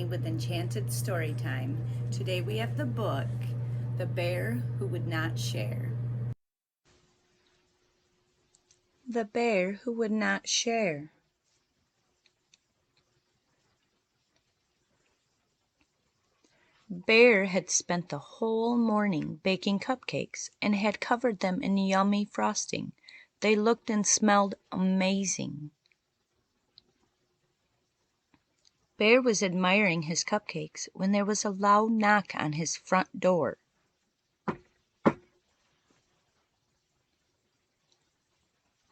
with Enchanted Storytime. Today we have the book, The Bear Who Would Not Share. The Bear Who Would Not Share. Bear had spent the whole morning baking cupcakes and had covered them in yummy frosting. They looked and smelled amazing. Bear was admiring his cupcakes when there was a loud knock on his front door.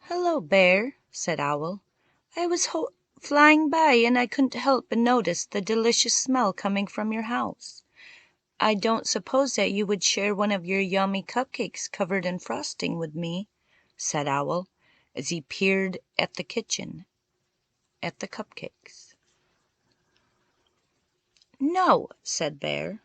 "Hello, Bear," said Owl. "I was flying by and I couldn't help but notice the delicious smell coming from your house. I don't suppose that you would share one of your yummy cupcakes covered in frosting with me," said Owl, as he peered at the kitchen, at the cupcakes. "No," said Bear.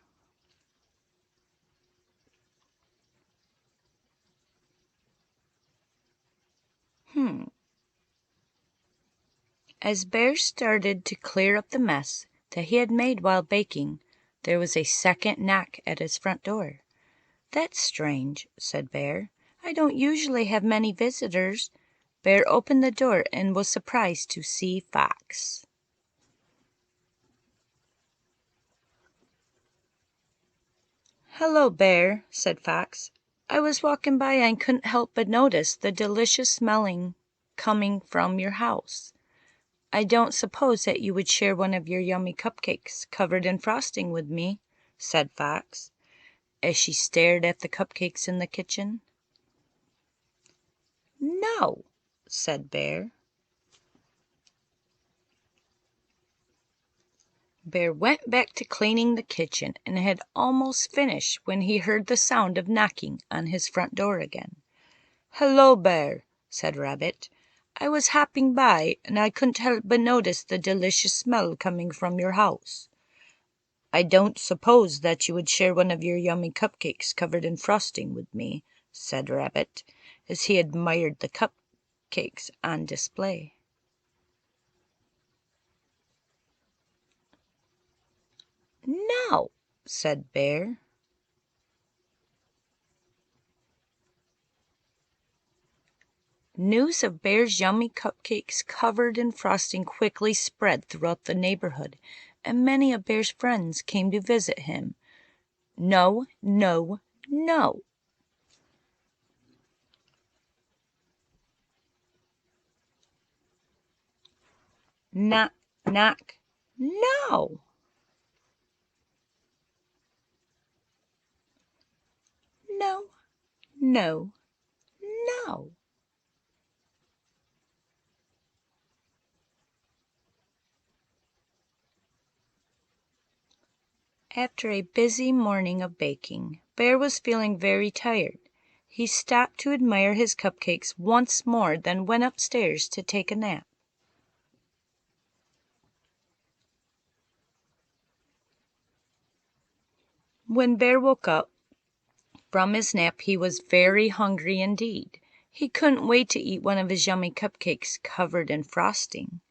As Bear started to clear up the mess that he had made while baking, there was a second knock at his front door. "That's strange," said Bear. "I don't usually have many visitors." Bear opened the door and was surprised to see Fox. "Hello, Bear," said Fox. "I was walking by and couldn't help but notice the delicious smelling coming from your house. I don't suppose that you would share one of your yummy cupcakes covered in frosting with me," said Fox, as she stared at the cupcakes in the kitchen. "No," said Bear. Bear went back to cleaning the kitchen and had almost finished when he heard the sound of knocking on his front door again. "Hello, Bear," said Rabbit. "I was hopping by and I couldn't help but notice the delicious smell coming from your house." "I don't suppose that you would share one of your yummy cupcakes covered in frosting with me," said Rabbit, as he admired the cupcakes on display. "No," said Bear. News of Bear's yummy cupcakes covered in frosting quickly spread throughout the neighborhood, and many of Bear's friends came to visit him. No, no, no. Knock, knock, no. No, no, no. After a busy morning of baking, Bear was feeling very tired. He stopped to admire his cupcakes once more, then went upstairs to take a nap. When Bear woke up from his nap, he was very hungry indeed. He couldn't wait to eat one of his yummy cupcakes covered in frosting.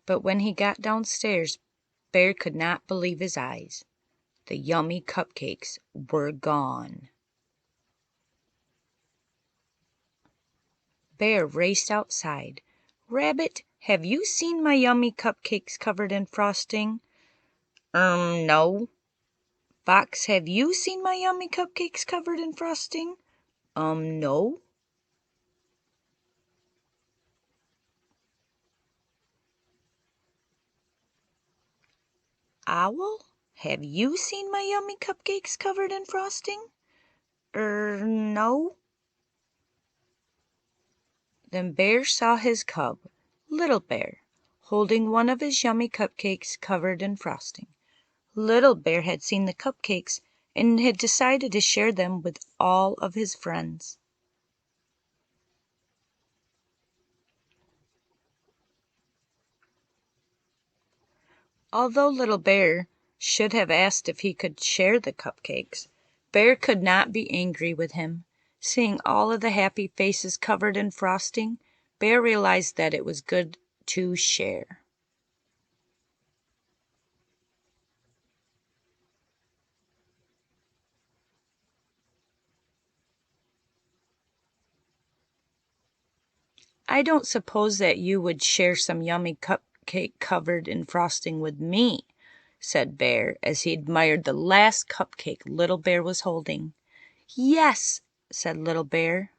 But when he got downstairs, Bear could not believe his eyes. The yummy cupcakes were gone. Bear raced outside. "Rabbit, have you seen my yummy cupcakes covered in frosting?" No." "Fox, have you seen my yummy cupcakes covered in frosting?" No." "Owl, have you seen my yummy cupcakes covered in frosting?" No." Then Bear saw his cub, Little Bear, holding one of his yummy cupcakes covered in frosting. Little Bear had seen the cupcakes and had decided to share them with all of his friends. Although Little Bear should have asked if he could share the cupcakes, Bear could not be angry with him. Seeing all of the happy faces covered in frosting, Bear realized that it was good to share. I don't suppose that you would share some yummy cupcake covered in frosting with me, said Bear, as he admired the last cupcake Little Bear was holding. Yes, said Little Bear.